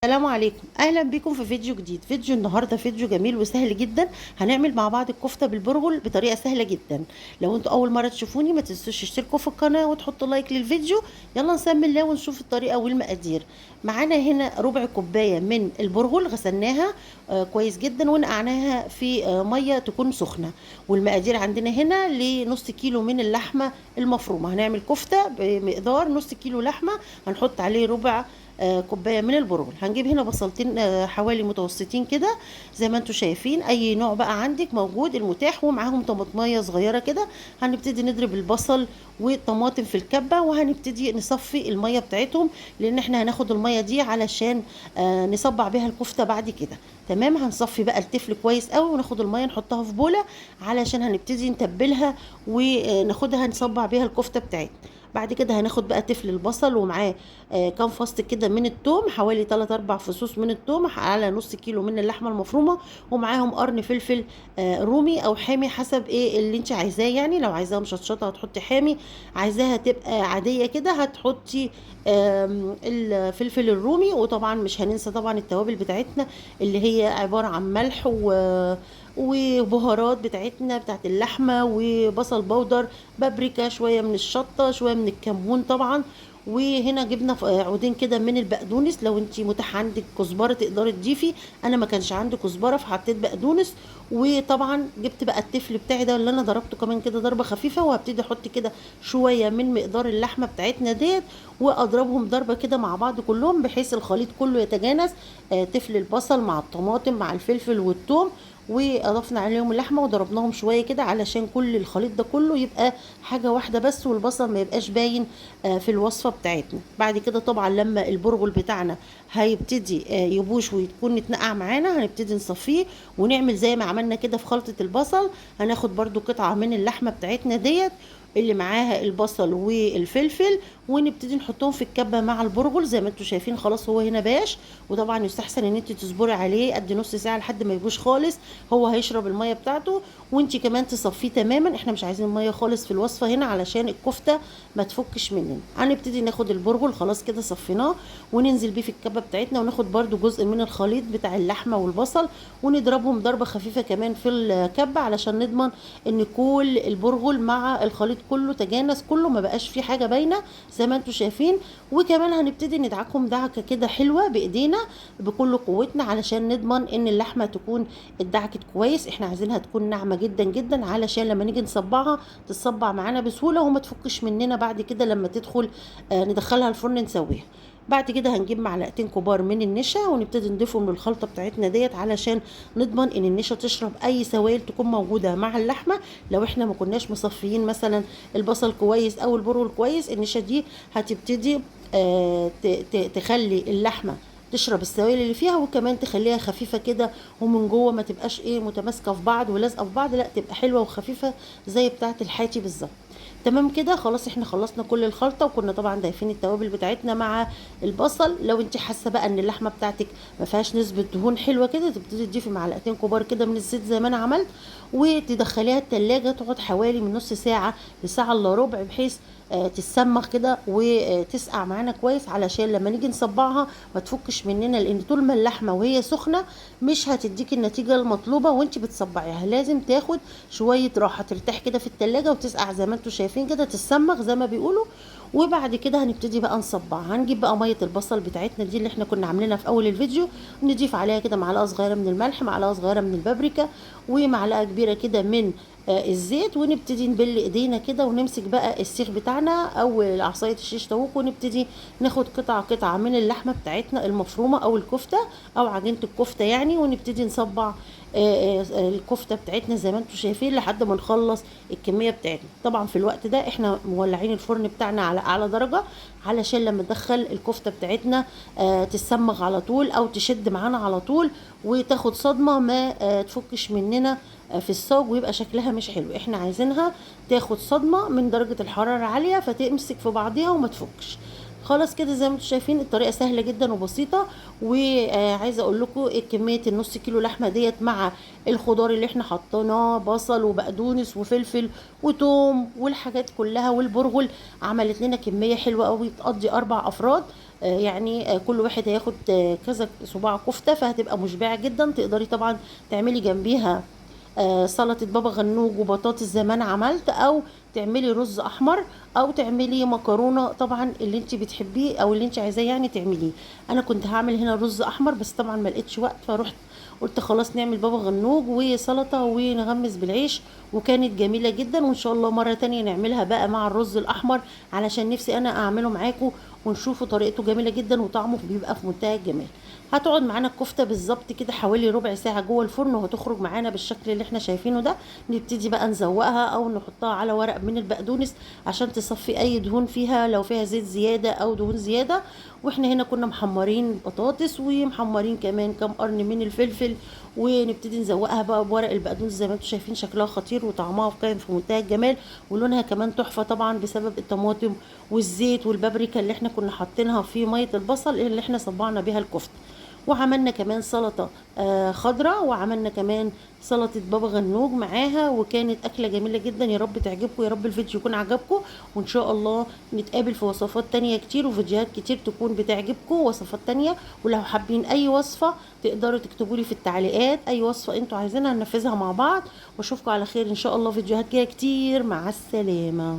السلام عليكم، اهلا بكم في فيديو جديد. فيديو النهارده فيديو جميل وسهل جدا. هنعمل مع بعض الكفته بالبرغل بطريقه سهله جدا. لو انتوا اول مره تشوفوني ما تنسوش تشتركوا في القناه وتحطوا لايك للفيديو. يلا نسمي الله ونشوف الطريقه والمقادير. معانا هنا ربع كوبايه من البرغل غسلناها كويس جدا ونقعناها في ميه تكون سخنه. والمقادير عندنا هنا لنص كيلو من اللحمه المفرومه. هنعمل كفته بمقدار نص كيلو لحمه، هنحط عليه ربع كوبايه من البرغل. هنجيب هنا بصلتين حوالي متوسطين كده زي ما انتم شايفين، اي نوع بقى عندك موجود المتاح، ومعاهم طماطميه صغيره كده. هنبتدي نضرب البصل والطماطم في الكبه، وهنبتدي نصفي الميه بتاعتهم، لان احنا هناخد الميه دي علشان نصبع بيها الكفته بعد كده. تمام، هنصفي بقى التفل كويس قوي وناخد الميه نحطها في بوله علشان هنبتدي نتبلها وناخدها نصبع بيها الكفته بتاعتنا. بعد كده هناخد بقى تفل البصل ومعاه كام فص كده من التوم، حوالي 3 4 فصوص من التوم على نص كيلو من اللحمه المفرومه، ومعاهم قرن فلفل رومي او حامي حسب ايه اللي انت عايزاه. يعني لو عايزاها مشطشطه هتحطي حامي، عايزاها تبقى عاديه كده هتحطي الفلفل الرومي. وطبعا مش هننسى طبعا التوابل بتاعتنا اللي هي عباره عن ملح وبهارات بتاعتنا بتاعت اللحمه، وبصل بودر، بابريكا، شويه من الشطه، شويه من الكمون طبعا. وهنا جبنا عودين كده من البقدونس، لو انت متاح عندك كزبره تقدري تضيفي. انا ما كانش عندي كزبره فحطيت بقدونس. وطبعا جبت بقى التفل بتاعي ده اللي انا ضربته كمان كده ضربه خفيفه، وهبتدي احط كده شويه من مقدار اللحمه بتاعتنا ديت، واضربهم ضربه كده مع بعض كلهم بحيث الخليط كله يتجانس. تفل البصل مع الطماطم مع الفلفل والثوم، واضفنا عليهم اللحمه وضربناهم شويه كده علشان كل الخليط ده كله يبقى حاجه واحده بس، والبصل ما يبقاش باين في الوصفه بتاعتنا. بعد كده طبعا لما البرغل بتاعنا هيبتدي يبوش ويكون اتنقع معانا، هنبتدي نصفيه ونعمل زي ما عملنا كده في خلطه البصل. هناخد برضو قطعه من اللحمه بتاعتنا ديت اللي معاها البصل والفلفل، ونبتدي نحطهم في الكبه مع البرغل زي ما انتم شايفين. خلاص هو هنا باش، وطبعا يستحسن ان انت تصبري عليه قد نص ساعه لحد ما يبوش خالص. هو هيشرب الميه بتاعته، وانت كمان تصفيه تماما. احنا مش عايزين الميه خالص في الوصفه هنا علشان الكفته ما تفكش مننا. هنبتدي ناخد البرغل خلاص كده صفيناه، وننزل بيه في الكبه بتاعتنا، وناخد برده جزء من الخليط بتاع اللحمه والبصل، ونضربهم ضربه خفيفه كمان في الكبه علشان نضمن ان كل البرغل مع الخليط كله تجانس، كله ما بقاش فيه حاجه باينه زي ما انتم شايفين. وكمان هنبتدي ندعكهم دعكه كده حلوه بايدينا بكل قوتنا علشان نضمن ان اللحمه تكون اتدعكت كويس. احنا عايزينها تكون ناعمه جدا جدا علشان لما نيجي نصبعها تتصبع معانا بسهوله وما تفكش مننا بعد كده لما تدخل ندخلها الفرن نسويها. بعد كده هنجيب معلقتين كبار من النشا ونبتدي نضيفهم للخلطه بتاعتنا ديت علشان نضمن ان النشا تشرب اي سوائل تكون موجوده مع اللحمه. لو احنا ما كناش مصفيين مثلا البصل كويس او البرغل كويس، النشا دي هتبتدي تخلي اللحمه تشرب السوائل اللي فيها، وكمان تخليها خفيفه كده ومن جوه ما تبقاش ايه متماسكه في بعض ولازقه في بعض، لا تبقى حلوه وخفيفه زي بتاعه الحاتي بالظبط. تمام كده خلاص احنا خلصنا كل الخلطه، وكنا طبعا ضايفين التوابل بتاعتنا مع البصل. لو انت حاسه بقى ان اللحمه بتاعتك ما فيهاش نسبه دهون حلوه كده، تبتدي تضيفي معلقتين كبار كده من الزيت زي ما انا عملت، وتدخليها التلاجة تقعد حوالي من نص ساعه لساعه الا ربع، بحيث تسمخ كده وتسقع معانا كويس علشان لما نيجي نصبعها ما تفكش مننا. لان طول ما اللحمه وهي سخنه مش هتديكي النتيجه المطلوبه وانت بتصبعيها، لازم تاخد شويه راحه ترتاح كده في التلاجة وتسقع زي ما انتم شايفين كده، تسمخ زي ما بيقولوا. وبعد كده هنبتدي بقى نصبعها. هنجيب بقى ميه البصل بتاعتنا دي اللي احنا كنا عاملينها في اول الفيديو، نضيف عليها كده معلقه صغيره من الملح، معلقه صغيره من البابريكا، ومعلقه كبيره كده من الزيت، ونبتدي نبل ايدينا كده ونمسك بقى السيخ بتاعنا او عصايه الشيش طاووق، ونبتدي ناخد قطعه قطعه من اللحمه بتاعتنا المفرومه او الكفته او عجينه الكفته يعني، ونبتدي نصبع الكفته بتاعتنا زي ما انتم شايفين لحد ما نخلص الكميه بتاعتنا. طبعا في الوقت ده احنا مولعين الفرن بتاعنا على اعلى درجه علشان لما ندخل الكفته بتاعتنا تسمغ على طول او تشد معانا على طول وتاخد صدمه ما تفكش مننا في الصاج ويبقى شكلها مش حلو. احنا عايزينها تاخد صدمه من درجه الحراره عاليه فتمسك في بعضيها وما تفكش. خلاص كده زي ما انتم شايفين الطريقه سهله جدا وبسيطه. وعايزه اقول لكم كميه النص كيلو لحمه ديت مع الخضار اللي احنا حطيناه بصل وبقدونس وفلفل وتوم والحاجات كلها والبرغل عملت لنا كميه حلوه قوي تقضي 4 افراد. يعني كل واحد هياخد كذا صباع كفتة، فهتبقى مشبعة جدا. تقدري طبعا تعملي جنبيها سلطة بابا غنوج وبطاطس زي ما انا عملت، او تعملي رز احمر، او تعملي مكرونة طبعا اللي انت بتحبيه او اللي انت عايزاه يعني تعمليه. انا كنت هعمل هنا رز احمر بس طبعا ما لقيتش وقت، فروحت قلت خلاص نعمل بابا غنوج وسلطة ونغمس بالعيش، وكانت جميلة جدا. وان شاء الله مرة تانية نعملها بقى مع الرز الاحمر، علشان نفسي انا اعمله معاكم ونشوفوا طريقته جميلة جدا وطعمه بيبقى في منتهى الجمال. هتقعد معانا الكفته بالظبط كده حوالي ربع ساعه جوه الفرن، وهتخرج معانا بالشكل اللي احنا شايفينه ده. نبتدي بقى نزوقها او نحطها على ورق من البقدونس عشان تصفي اي دهون فيها، لو فيها زيت زياده او دهون زياده. واحنا هنا كنا محمرين بطاطس ومحمرين كمان كام قرن من الفلفل، ونبتدي نزوقها بقى بورق البقدونس زي ما انتم شايفين. شكلها خطير وطعمها كان في منتهى الجمال، ولونها كمان تحفه طبعا بسبب الطماطم والزيت والبابريكا اللي احنا كنا حاطينها في ميه البصل اللي احنا صبعنا بيها الكفته. وعملنا كمان سلطة خضراء، وعملنا كمان سلطة بابا غنوج معاها، وكانت أكلة جميلة جدا. يا رب تعجبكم، يا رب الفيديو يكون عجبكم، وإن شاء الله نتقابل في وصفات تانية كتير وفيديوهات كتير تكون بتعجبكم، وصفات تانية. ولو حابين أي وصفة تقدروا تكتبوا لي في التعليقات أي وصفة انتوا عايزينها ننفذها مع بعض. واشوفكم على خير إن شاء الله فيديوهات جاية كتير. مع السلامة.